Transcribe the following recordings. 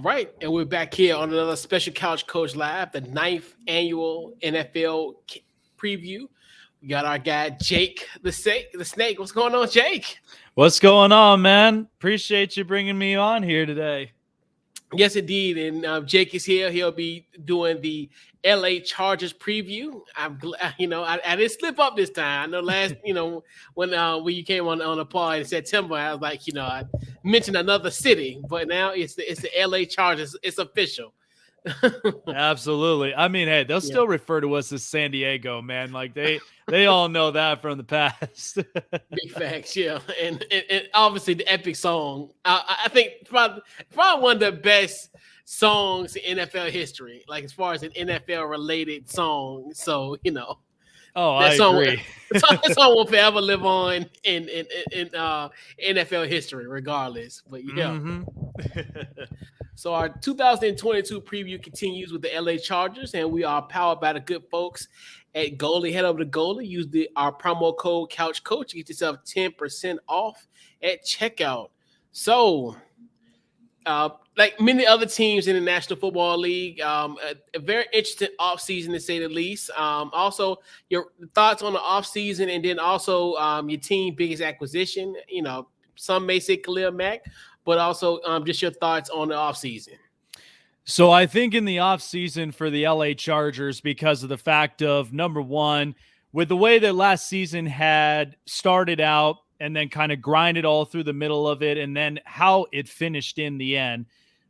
All right, and we're back here on another special Couch Coach Live, the ninth annual preview. We got our guy Jake the Snake. What's going on, Jake? What's going on, man? Appreciate you bringing me on here today. Yes, indeed. And Jake is here. He'll be doing the LA Chargers preview. I'm glad, I didn't slip up this time. I know last, when you came on the pod in September, I was like, I mentioned another city, but now it's the LA Chargers. It's official. Absolutely. I mean, hey, they'll still refer to us as San Diego, man. Like they all know that from the past. Big facts, yeah, and obviously the epic song. I think probably one of the best songs in NFL history, like as far as an NFL related song. So Oh, I agree. That song will forever live on in NFL history, regardless. But yeah. Mm-hmm. So our 2022 preview continues with the LA Chargers, and we are powered by the good folks at Goalie. Head over to Goalie, use our promo code CouchCoach, get yourself 10% off at checkout. So, like many other teams in the National Football League, a very interesting offseason to say the least. Also, your thoughts on the offseason, and then also your team biggest acquisition. Some may say Khalil Mack, but also just your thoughts on the offseason. So I think in the offseason for the LA Chargers, because of the fact of, number one, with the way that last season had started out and then kind of grinded all through the middle of it, and then how it finished in the end,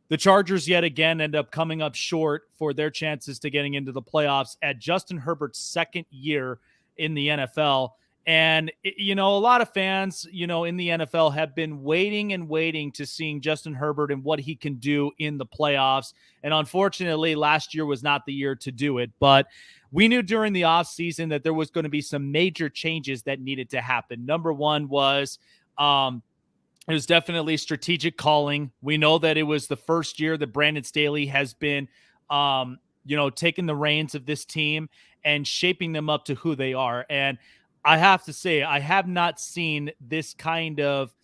the Chargers yet again end up coming up short for their chances to getting into the playoffs at Justin Herbert's second year in the NFL. And, a lot of fans, in the NFL have been waiting and waiting to seeing Justin Herbert and what he can do in the playoffs. And unfortunately, last year was not the year to do it. But we knew during the offseason that there was going to be some major changes that needed to happen. Number one was it was definitely strategic calling. We know that it was the first year that Brandon Staley has been, taking the reins of this team and shaping them up to who they are. And I have to say, I have not seen this kind of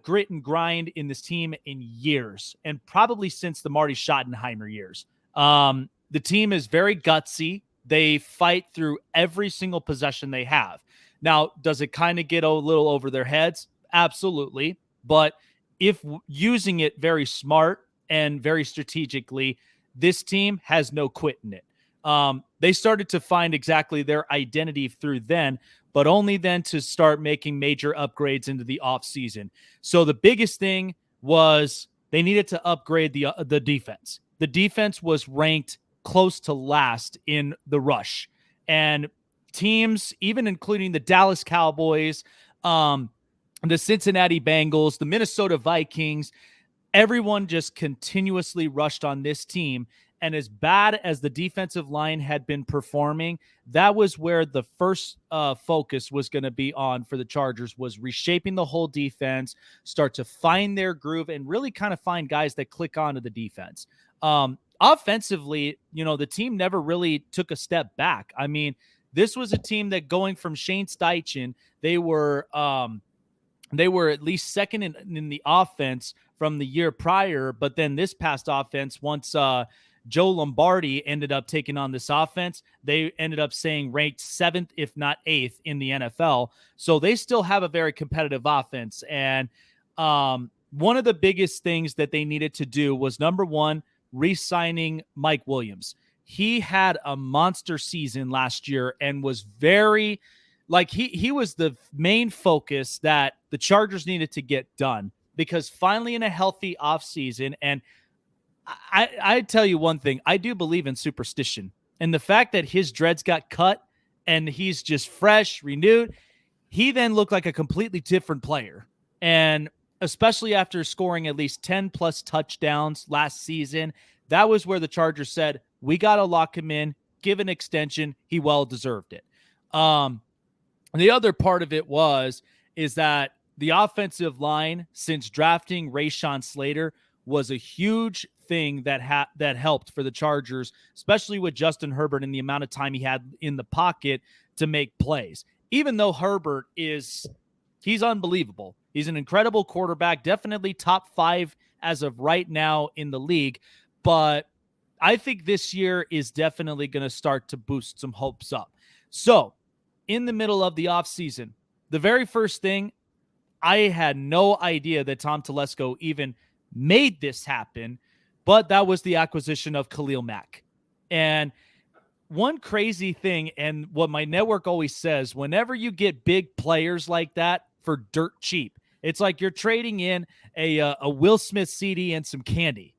grit and grind in this team in years, and probably since the Marty Schottenheimer years. The team is very gutsy. They fight through every single possession they have. Now, does it kind of get a little over their heads? Absolutely. But if using it very smart and very strategically, this team has no quit in it. They started to find exactly their identity through then, but only then to start making major upgrades into the offseason. So the biggest thing was they needed to upgrade the defense. The defense was ranked close to last in the rush. And teams, even including the Dallas Cowboys, the Cincinnati Bengals, the Minnesota Vikings, everyone just continuously rushed on this team. And as bad as the defensive line had been performing, that was where the first focus was going to be on for the Chargers, was reshaping the whole defense, start to find their groove, and really kind of find guys that click onto the defense. Offensively, the team never really took a step back. I mean, this was a team that, going from Shane Steichen, they were at least second in the offense from the year prior. But then this past offense, once Joe Lombardi ended up taking on this offense, they ended up saying ranked 7th, if not 8th in the NFL. So they still have a very competitive offense. And one of the biggest things that they needed to do was, number one, re-signing Mike Williams. He had a monster season last year and was very, he was the main focus that the Chargers needed to get done, because finally in a healthy offseason, and I tell you one thing, I do believe in superstition. And the fact that his dreads got cut and he's just fresh, renewed, he then looked like a completely different player. And especially after scoring at least 10 plus touchdowns last season, that was where the Chargers said, we got to lock him in, give an extension. He well deserved it. The other part of it is that the offensive line, since drafting Rashawn Slater, was a huge thing that helped for the Chargers, especially with Justin Herbert and the amount of time he had in the pocket to make plays. Even though Herbert he's unbelievable. He's an incredible quarterback, definitely top 5 as of right now in the league. But I think this year is definitely going to start to boost some hopes up. So in the middle of the offseason, the very first thing, I had no idea that Tom Telesco even made this happen, but that was the acquisition of Khalil Mack. And one crazy thing, and what my network always says, whenever you get big players like that for dirt cheap, it's like you're trading in a Will Smith CD and some candy,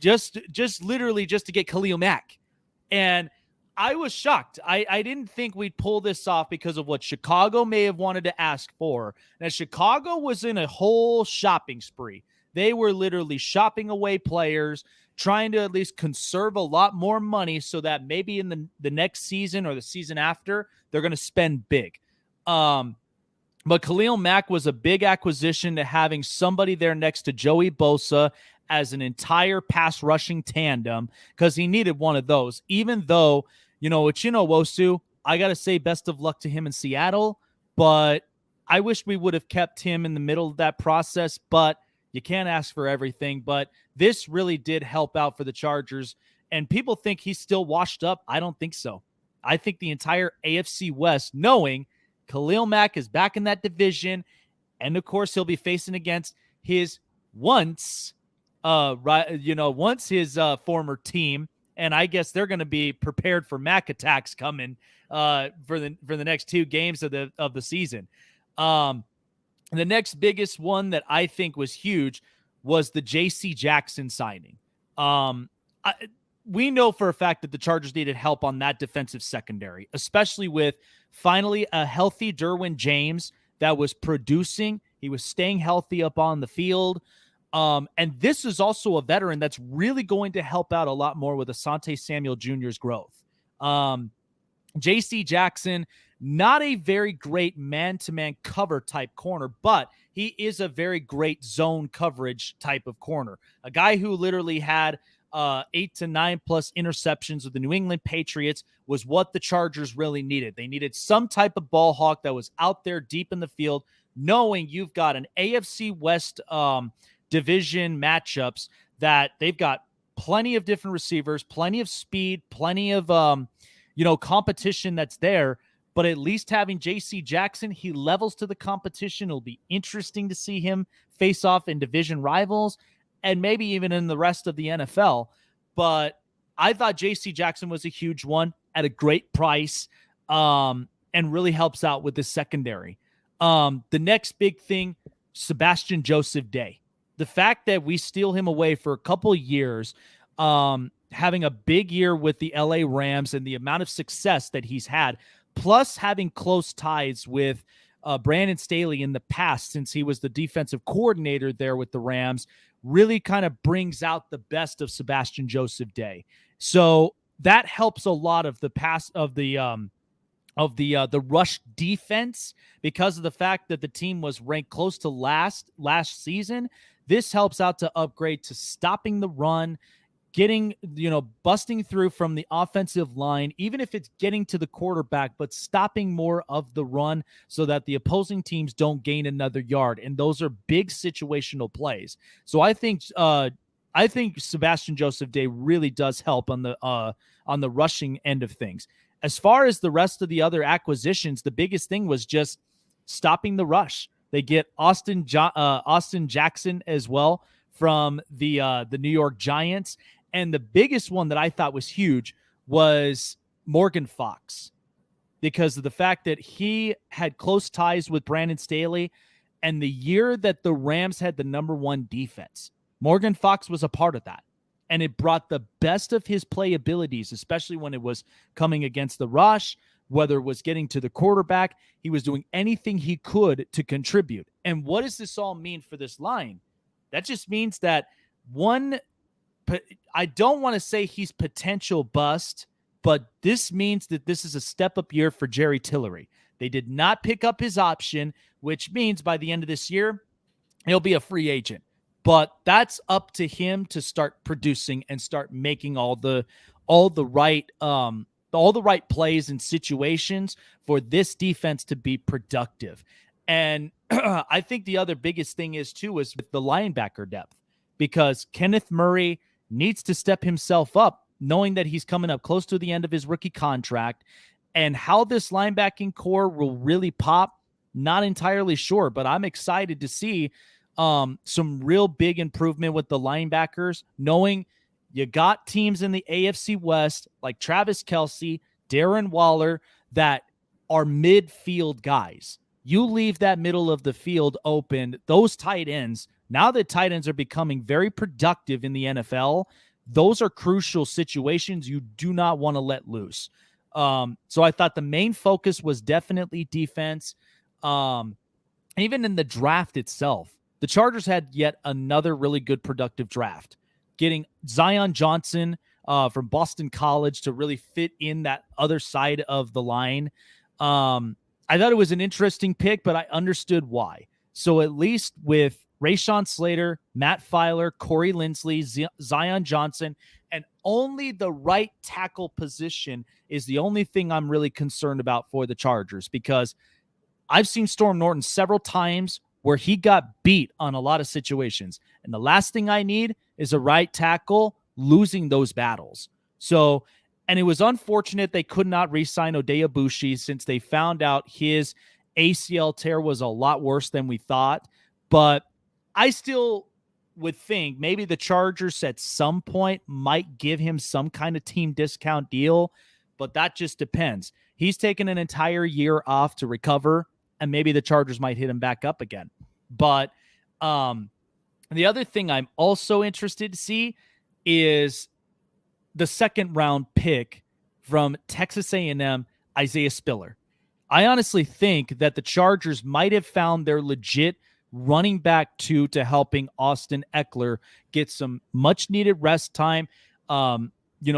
just literally just to get Khalil Mack. And I was shocked. I didn't think we'd pull this off because of what Chicago may have wanted to ask for. Now, Chicago was in a whole shopping spree. They were literally shopping away players, trying to at least conserve a lot more money so that maybe in the next season or the season after, they're going to spend big. But Khalil Mack was a big acquisition to having somebody there next to Joey Bosa as an entire pass rushing tandem, because he needed one of those. Even though, Wosu, I got to say best of luck to him in Seattle, but I wish we would have kept him in the middle of that process, but you can't ask for everything. But this really did help out for the Chargers, and people think he's still washed up. I don't think so. I think the entire AFC West, knowing Khalil Mack is back in that division, and of course he'll be facing against his once his former team, and I guess they're going to be prepared for Mack attacks coming for the next two games of the season. The next biggest one that I think was huge was the J.C. Jackson signing. We know for a fact that the Chargers needed help on that defensive secondary, especially with finally a healthy Derwin James that was producing. He was staying healthy up on the field. And this is also a veteran that's really going to help out a lot more with Asante Samuel Jr.'s growth. J.C. Jackson, not a very great man-to-man cover type corner, but he is a very great zone coverage type of corner. A guy who literally had 8 to 9 plus interceptions with the New England Patriots was what the Chargers really needed. They needed some type of ball hawk that was out there deep in the field, knowing you've got an AFC West division matchups that they've got plenty of different receivers, plenty of speed, plenty of competition that's there. But at least having J.C. Jackson, he levels to the competition. It'll be interesting to see him face off in division rivals and maybe even in the rest of the NFL. But I thought J.C. Jackson was a huge one at a great price and really helps out with the secondary. The next big thing, Sebastian Joseph Day. The fact that we steal him away for a couple of years, having a big year with the LA Rams and the amount of success that he's had, plus having close ties with Brandon Staley in the past since he was the defensive coordinator there with the Rams, really kind of brings out the best of Sebastian Joseph Day. So that helps a lot of the pass of the rush defense because of the fact that the team was ranked close to last season. This helps out to upgrade to stopping the run, getting, busting through from the offensive line, even if it's getting to the quarterback, but stopping more of the run so that the opposing teams don't gain another yard. And those are big situational plays. So I think Sebastian Joseph Day really does help on the rushing end of things. As far as the rest of the other acquisitions, the biggest thing was just stopping the rush. They get Austin Jackson as well from the New York Giants. And the biggest one that I thought was huge was Morgan Fox, because of the fact that he had close ties with Brandon Staley, and the year that the Rams had the number one defense, Morgan Fox was a part of that. And it brought the best of his play abilities, especially when it was coming against the rush, whether it was getting to the quarterback. He was doing anything he could to contribute. And what does this all mean for this line? That just means that I don't want to say he's potential bust, but this means that this is a step-up year for Jerry Tillery. They did not pick up his option, which means by the end of this year, he'll be a free agent. But that's up to him to start producing and start making all the right plays and situations for this defense to be productive. And I think the other biggest thing is with the linebacker depth, because Kenneth Murray needs to step himself up, knowing that he's coming up close to the end of his rookie contract. And how this linebacking core will really pop, not entirely sure, but I'm excited to see some real big improvement with the linebackers, knowing you got teams in the AFC West like Travis Kelce, Darren Waller, that are midfield guys. You leave that middle of the field open, those tight ends, now that tight ends are becoming very productive in the NFL, those are crucial situations you do not want to let loose. So I thought the main focus was definitely defense. Even in the draft itself, the Chargers had yet another really good productive draft, getting Zion Johnson from Boston College to really fit in that other side of the line. I thought it was an interesting pick, but I understood why. So at least with Rashawn Slater, Matt Filer, Corey Linsley, Zion Johnson, and only the right tackle position is the only thing I'm really concerned about for the Chargers, because I've seen Storm Norton several times where he got beat on a lot of situations. And the last thing I need is a right tackle losing those battles. So, and it was unfortunate they could not re-sign Odeabushi since they found out his ACL tear was a lot worse than we thought. But I still would think maybe the Chargers at some point might give him some kind of team discount deal, but that just depends. He's taken an entire year off to recover, and maybe the Chargers might hit him back up again. But the other thing I'm also interested to see is the second round pick from Texas A&M, Isaiah Spiller. I honestly think that the Chargers might have found their legit running back to helping Austin Eckler get some much needed rest time,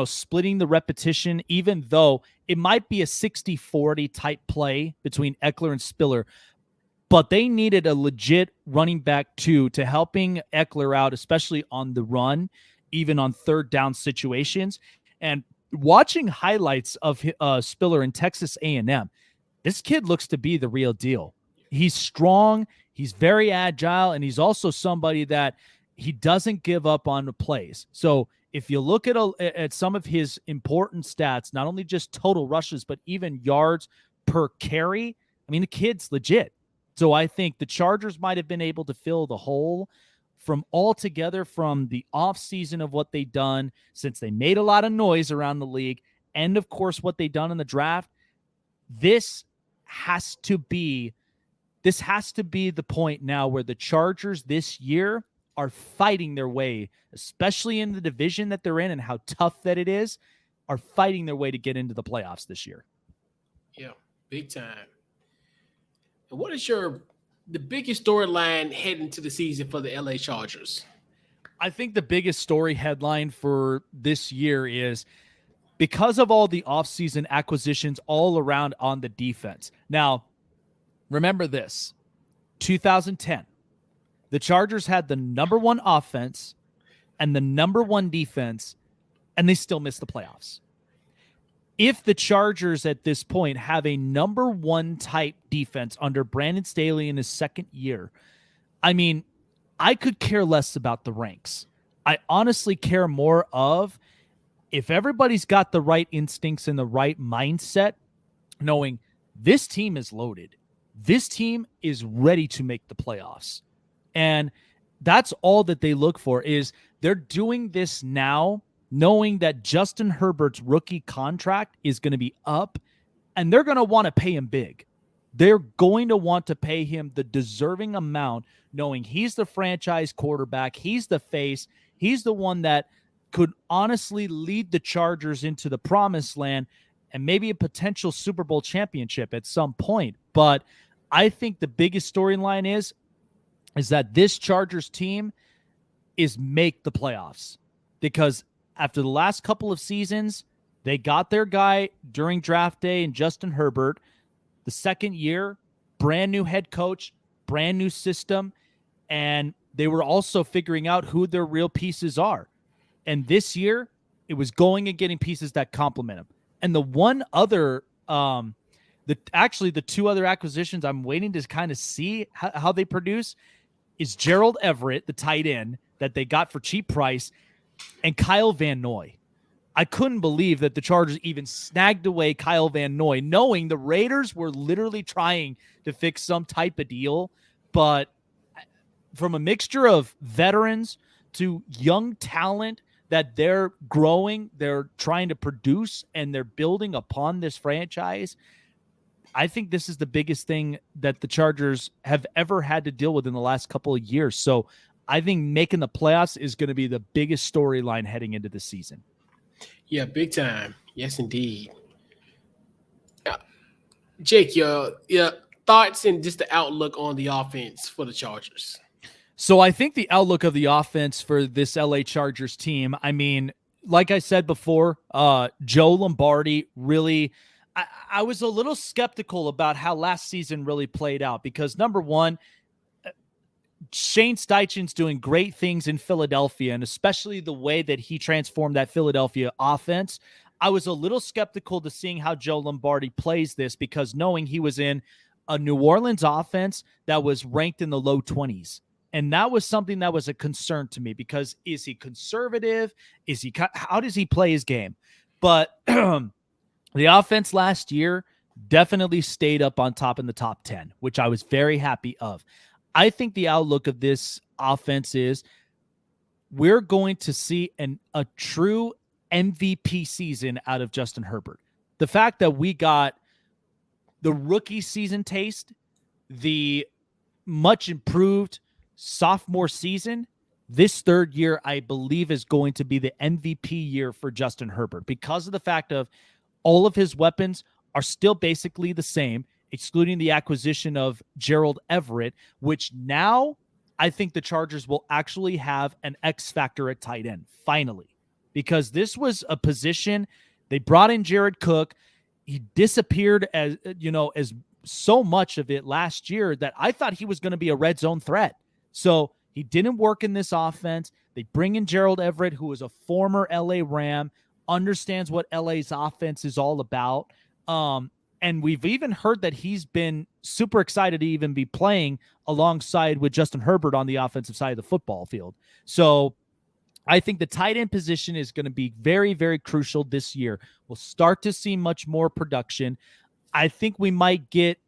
splitting the repetition, even though it might be a 60-40 type play between Eckler and Spiller. But they needed a legit running back to helping Eckler out, especially on the run, even on third down situations. And watching highlights of Spiller in Texas A&M, this kid looks to be the real deal. He's strong, he's very agile, and he's also somebody that he doesn't give up on the plays. So if you look at some of his important stats, not only just total rushes, but even yards per carry, I mean, the kid's legit. So I think the Chargers might have been able to fill the hole from the offseason of what they've done, since they made a lot of noise around the league, and of course what they've done in the draft. This has to be the point now where the Chargers this year are fighting their way, especially in the division that they're in and how tough that it is, are fighting their way to get into the playoffs this year. Yeah, big time. And what is the biggest storyline heading to the season for the LA Chargers? I think the biggest story headline for this year is because of all the offseason acquisitions all around on the defense. Now, remember this, 2010, the Chargers had the number one offense and the number one defense, and they still missed the playoffs. If the Chargers at this point have a number one type defense under Brandon Staley in his second year, I mean, I could care less about the ranks. I honestly care more of if everybody's got the right instincts and the right mindset, knowing this team is loaded. This team is ready to make the playoffs. And that's all that they look for, is they're doing this now, knowing that Justin Herbert's rookie contract is going to be up, and they're going to want to pay him big. They're going to want to pay him the deserving amount, knowing he's the franchise quarterback, he's the face, he's the one that could honestly lead the Chargers into the promised land and maybe a potential Super Bowl championship at some point. But I think the biggest storyline is that this Chargers team is make the playoffs, because after the last couple of seasons, they got their guy during draft day in Justin Herbert. The second year, brand new head coach, brand new system, and they were also figuring out who their real pieces are. And this year, it was going and getting pieces that complement them. And the one other, the two other acquisitions I'm waiting to kind of see how they produce is Gerald Everett, the tight end that they got for cheap price, and Kyle Van Noy. I couldn't believe that the Chargers even snagged away Kyle Van Noy, knowing the Raiders were literally trying to fix some type of deal. But from a mixture of veterans to young talent that they're growing, they're trying to produce, and they're building upon this franchise, I think this is the biggest thing that the Chargers have ever had to deal with in the last couple of years. So I think making the playoffs is going to be the biggest storyline heading into the season. Yeah, big time. Yes, indeed. Jake, your thoughts and just the outlook on the offense for the Chargers. So I think the outlook of the offense for this LA Chargers team, I mean, like I said before, Joe Lombardi really, I was a little skeptical about how last season really played out because, number one, Shane Steichen's doing great things in Philadelphia, and especially the way that he transformed that Philadelphia offense. I was a little skeptical to seeing how Joe Lombardi plays this because knowing he was in a New Orleans offense that was ranked in the low 20s. And that was something that was a concern to me because is he conservative? How does he play his game? But the offense last year definitely stayed up on top in the top 10, which I was very happy of. I think the outlook of this offense is we're going to see a true MVP season out of Justin Herbert. The fact that we got the rookie season taste, the much improved sophomore season, this third year, I believe, is going to be the MVP year for Justin Herbert because of the fact of all of his weapons are still basically the same, excluding the acquisition of Gerald Everett, which now I think the Chargers will actually have an X factor at tight end, finally, because this was a position they brought in Jared Cook. He disappeared as so much of it last year that I thought he was going to be a red zone threat. So he didn't work in this offense. They bring in Gerald Everett, who is a former LA Ram, understands what LA's offense is all about. And we've even heard that he's been super excited to even be playing alongside with Justin Herbert on the offensive side of the football field. So I think the tight end position is going to be very, very crucial this year. We'll start to see much more production. I think we might get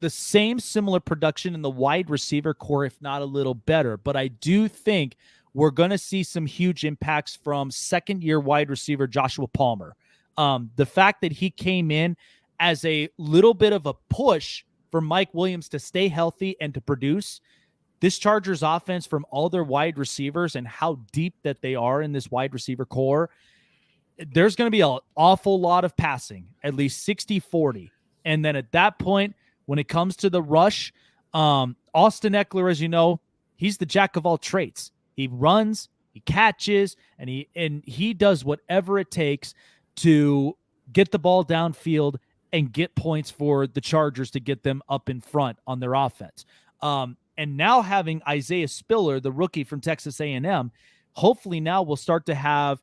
the same similar production in the wide receiver core, if not a little better. But I do think we're going to see some huge impacts from second-year wide receiver Joshua Palmer. The fact that he came in as a little bit of a push for Mike Williams to stay healthy and to produce. This Chargers offense, from all their wide receivers and how deep that they are in this wide receiver core, there's going to be an awful lot of passing, at least 60-40. And then at that point, when it comes to the rush, Austin Eckler, as you know, he's the jack of all trades. He runs, he catches, and he does whatever it takes to get the ball downfield and get points for the Chargers to get them up in front on their offense. And now having Isaiah Spiller, the rookie from Texas A&M, hopefully now we'll start to have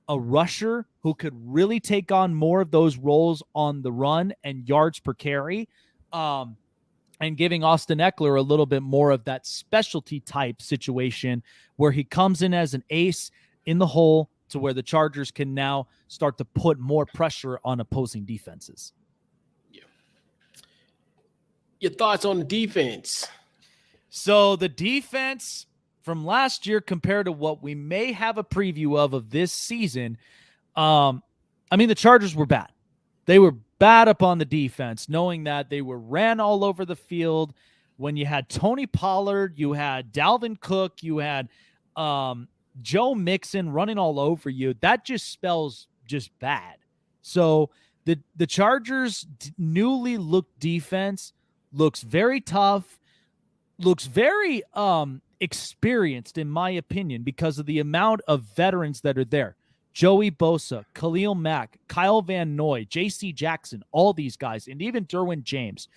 a rusher who could really take on more of those roles on the run and yards per carry, and giving Austin Eckler a little bit more of that specialty type situation where he comes in as an ace in the hole to where the Chargers can now start to put more pressure on opposing defenses. Yeah. Your thoughts on the defense? So the defense from last year compared to what we may have a preview of this season, the Chargers were bad. They were bad up on the defense, knowing that they were ran all over the field. When you had Tony Pollard, you had Dalvin Cook, you had Joe Mixon running all over you. That just spells just bad. So the Chargers' newly looked defense looks very tough, looks very experienced, in my opinion, because of the amount of veterans that are there. Joey Bosa, Khalil Mack, Kyle Van Noy, J.C. Jackson, all these guys, and even Derwin James.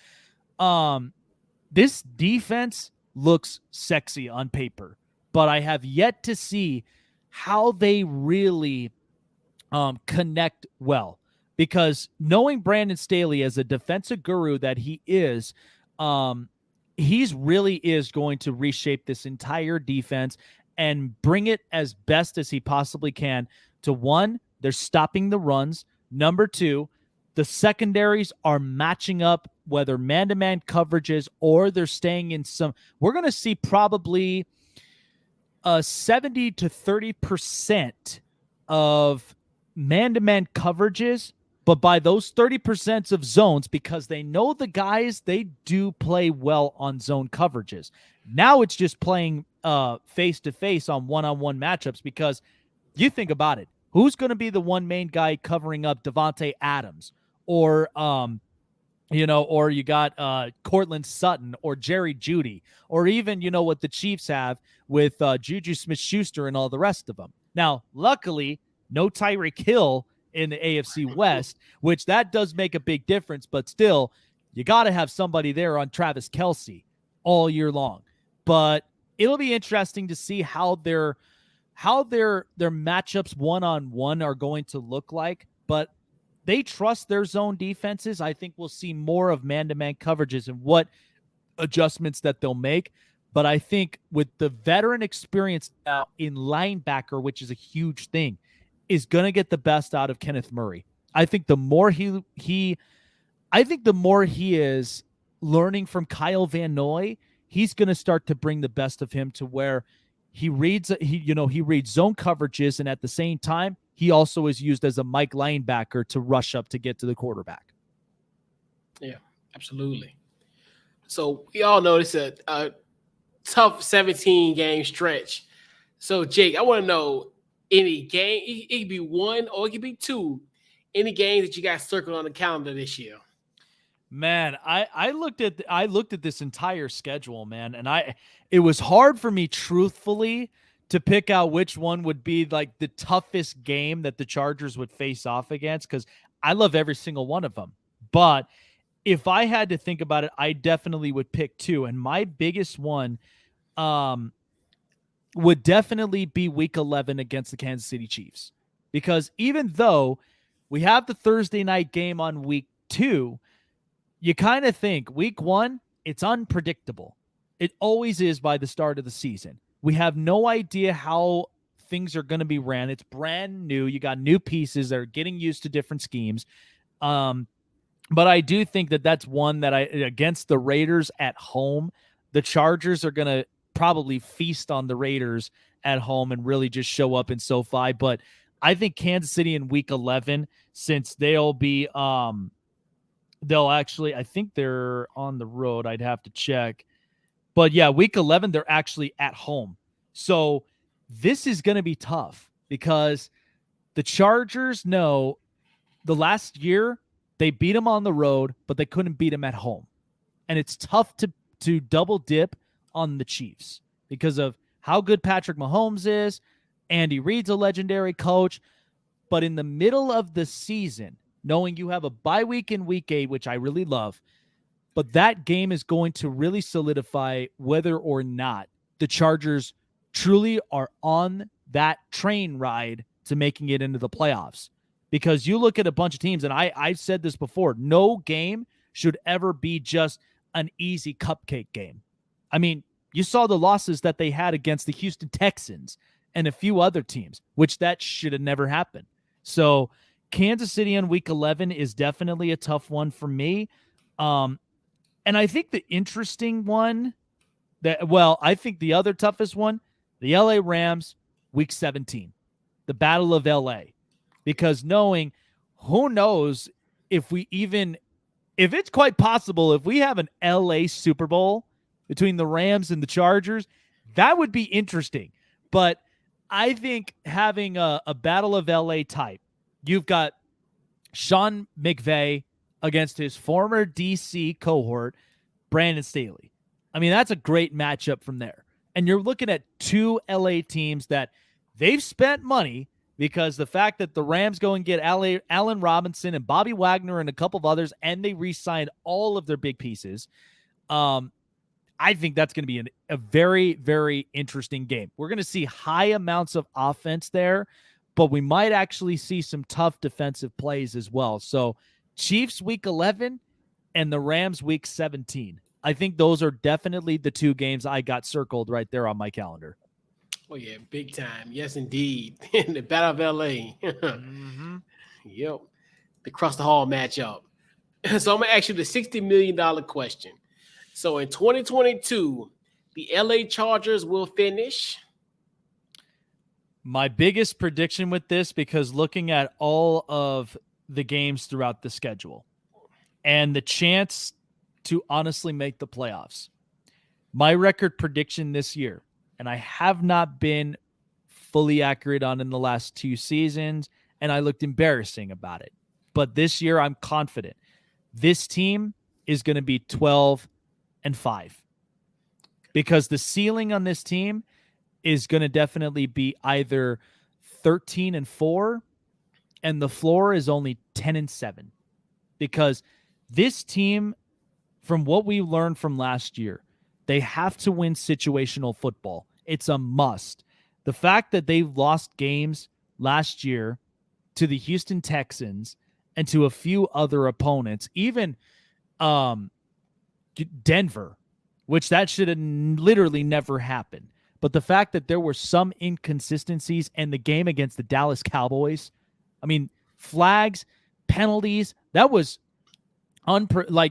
This defense looks sexy on paper, but I have yet to see how they really connect well. Because knowing Brandon Staley as a defensive guru that he is, he's really is going to reshape this entire defense and bring it as best as he possibly can to one, they're stopping the runs. Number two, the secondaries are matching up, whether man-to-man coverages or they're staying in some. We're going to see probably 70 to 30% of man-to-man coverages, but by those 30% of zones, because they know the guys, they do play well on zone coverages. Now it's just playing face-to-face on one-on-one matchups, because you think about it. Who's going to be the one main guy covering up Devontae Adams or or you got Cortland Sutton or Jerry Jeudy, or even, what the Chiefs have with Juju Smith-Schuster and all the rest of them. Now, luckily, no Tyreek Hill in the AFC West, which that does make a big difference, but still, you got to have somebody there on Travis Kelce all year long. But it'll be interesting to see how their matchups one-on-one are going to look like, but they trust their zone defenses. I think we'll see more of man-to-man coverages and what adjustments that they'll make. But I think with the veteran experience now in linebacker, which is a huge thing, is going to get the best out of Kenneth Murray. I think the more he is learning from Kyle Van Noy, he's going to start to bring the best of him to where he reads zone coverages, and at the same time, he also is used as a Mike linebacker to rush up to get to the quarterback. Yeah, absolutely. So we all know it's a tough 17-game stretch. So, Jake, I want to know any game. It could be one or it could be two. Any games that you got circled on the calendar this year? Man, I looked at this entire schedule, man, and it was hard for me, truthfully, to pick out which one would be like the toughest game that the Chargers would face off against, because I love every single one of them. But if I had to think about it, I definitely would pick two. And my biggest one would definitely be Week 11 against the Kansas City Chiefs. Because even though we have the Thursday night game on Week 2, you kind of think Week 1, it's unpredictable. It always is by the start of the season. We have no idea how things are going to be ran. It's brand new. You got new pieces that are getting used to different schemes. But I do think that that's one that against the Raiders at home, the Chargers are going to probably feast on the Raiders at home and really just show up in SoFi. But I think Kansas City in Week 11, since they'll be I think they're on the road. I'd have to check. But yeah, Week 11, they're actually at home. So this is going to be tough because the Chargers know the last year they beat them on the road, but they couldn't beat them at home. And it's tough to double dip on the Chiefs because of how good Patrick Mahomes is. Andy Reid's a legendary coach. But in the middle of the season, knowing you have a bye week in Week 8, which I really love, but that game is going to really solidify whether or not the Chargers truly are on that train ride to making it into the playoffs. Because you look at a bunch of teams, and I've said this before, no game should ever be just an easy cupcake game. I mean, you saw the losses that they had against the Houston Texans and a few other teams, which that should have never happened. So Kansas City on Week 11 is definitely a tough one for me. And I think the interesting one I think the other toughest one, the LA Rams, Week 17, the Battle of LA. Because knowing, who knows if it's quite possible if we have an LA Super Bowl between the Rams and the Chargers, that would be interesting. But I think having a Battle of LA type, you've got Sean McVay against his former DC cohort, Brandon Staley. I mean, that's a great matchup from there. And you're looking at two LA teams that they've spent money, because the fact that the Rams go and get Allen Robinson and Bobby Wagner and a couple of others, and they re-signed all of their big pieces, I think that's going to be a very, very interesting game. We're going to see high amounts of offense there, but we might actually see some tough defensive plays as well. So Chiefs Week 11 and the Rams Week 17. I think those are definitely the two games I got circled right there on my calendar. Oh yeah, big time. Yes, indeed. In the Battle of LA. Mm-hmm. Yep. The cross the hall matchup. So I'm gonna ask you the $60 million question. So in 2022, the LA Chargers will finish. My biggest prediction with this, because looking at all of the games throughout the schedule and the chance to honestly make the playoffs, my record prediction this year, and I have not been fully accurate on in the last 2 seasons, and I looked embarrassing about it. But this year, I'm confident this team is going to be 12-5 because the ceiling on this team is going to definitely be either 13-4 and the floor is only 10-7 because this team, from what we learned from last year, they have to win situational football. It's a must. The fact that they lost games last year to the Houston Texans and to a few other opponents, even Denver, which that should have literally never happened. But the fact that there were some inconsistencies in the game against the Dallas Cowboys, I mean, flags, penalties, that was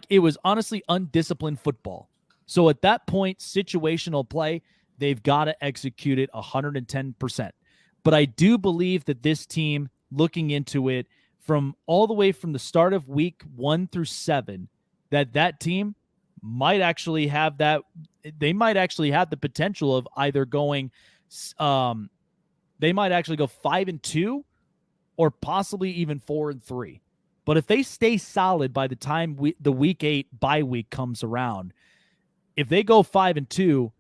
it was honestly undisciplined football. So at that point, situational play, they've got to execute it 110%. But I do believe that this team, looking into it from all the way from the start of week 1 through 7, that team might actually have that. They might actually have the potential of either going, they might actually go 5-2 or possibly even 4-3. But if they stay solid by the time the week 8 bye week comes around, if they go 5-2,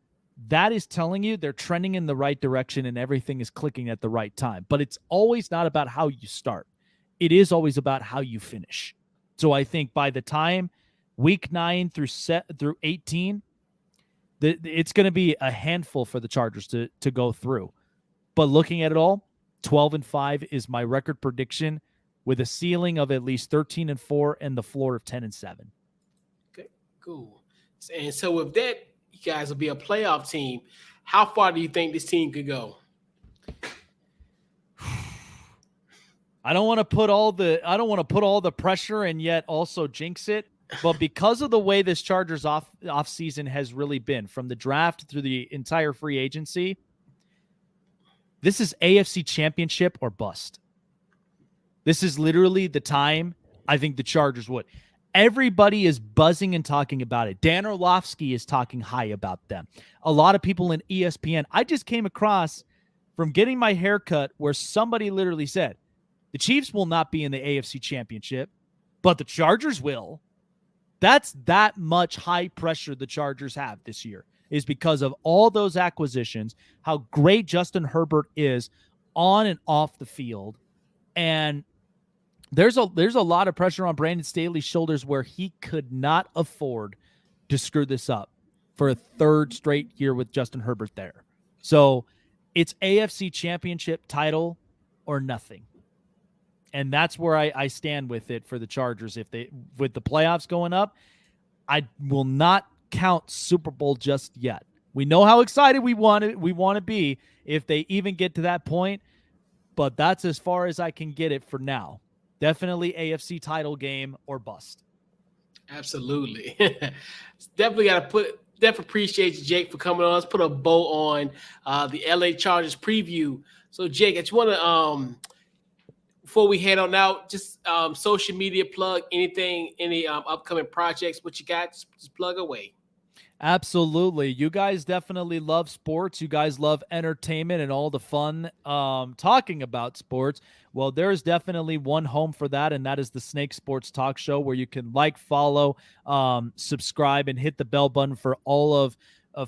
that is telling you they're trending in the right direction and everything is clicking at the right time. But it's always not about how you start. It is always about how you finish. So I think by the time week 9 through 18, it's going to be a handful for the Chargers to go through. But looking at it all, 12-5 is my record prediction, with a ceiling of at least 13-4 and the floor of 10-7. Okay, cool. And so with that, you guys will be a playoff team. How far do you think this team could go? I don't want to put all the pressure and yet also jinx it. But because of the way this Chargers off season has really been, from the draft through the entire free agency, this is AFC Championship or bust. This is literally the time I think the Chargers would. Everybody is buzzing and talking about it. Dan Orlovsky is talking high about them. A lot of people in ESPN. I just came across from getting my hair cut where somebody literally said, the Chiefs will not be in the AFC Championship, but the Chargers will. That's that much high pressure the Chargers have this year, is because of all those acquisitions, how great Justin Herbert is on and off the field. And there's a lot of pressure on Brandon Staley's shoulders where he could not afford to screw this up for a third straight year with Justin Herbert there. So it's AFC Championship title or nothing. And that's where I stand with it for the Chargers. With the playoffs going up, I will not count Super Bowl just yet. We know how excited we want to be if they even get to that point, but that's as far as I can get it for now. Definitely AFC title game or bust. Absolutely. Definitely appreciate you, Jake, for coming on. Let's put a bow on the LA Chargers preview. So, Jake, I just want to before we head on out, just social media plug, any upcoming projects, what you got, just plug away. Absolutely. You guys definitely love sports. You guys love entertainment and all the fun talking about sports. Well, there's definitely one home for that, and that is the Snake Sports Talk Show, where you can follow, subscribe, and hit the bell button for all of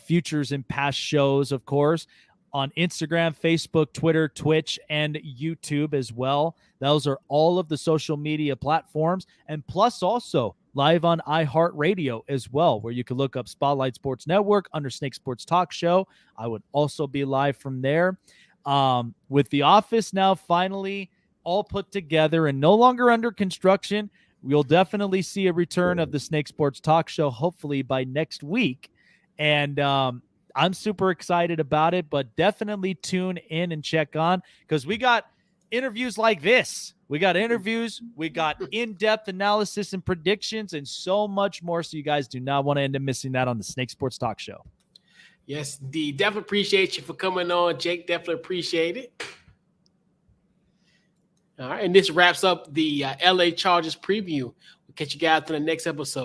futures and past shows, of course, on Instagram, Facebook, Twitter, Twitch, and YouTube as well. Those are all of the social media platforms, and plus also live on iHeartRadio as well, where you can look up Spotlight Sports Network under Snake Sports Talk Show. I would also be live from there. With The Office now finally all put together and no longer under construction, we'll definitely see a return of the Snake Sports Talk Show, hopefully by next week. And I'm super excited about it, but definitely tune in and check on because we got interviews like this. We got interviews, we got in-depth analysis and predictions, and so much more. So you guys do not want to end up missing that on the Snake Sports Talk Show. Yes, indeed. Definitely appreciate you for coming on, Jake. Definitely appreciate it. All right, and this wraps up the LA Chargers preview. We'll catch you guys in the next episode.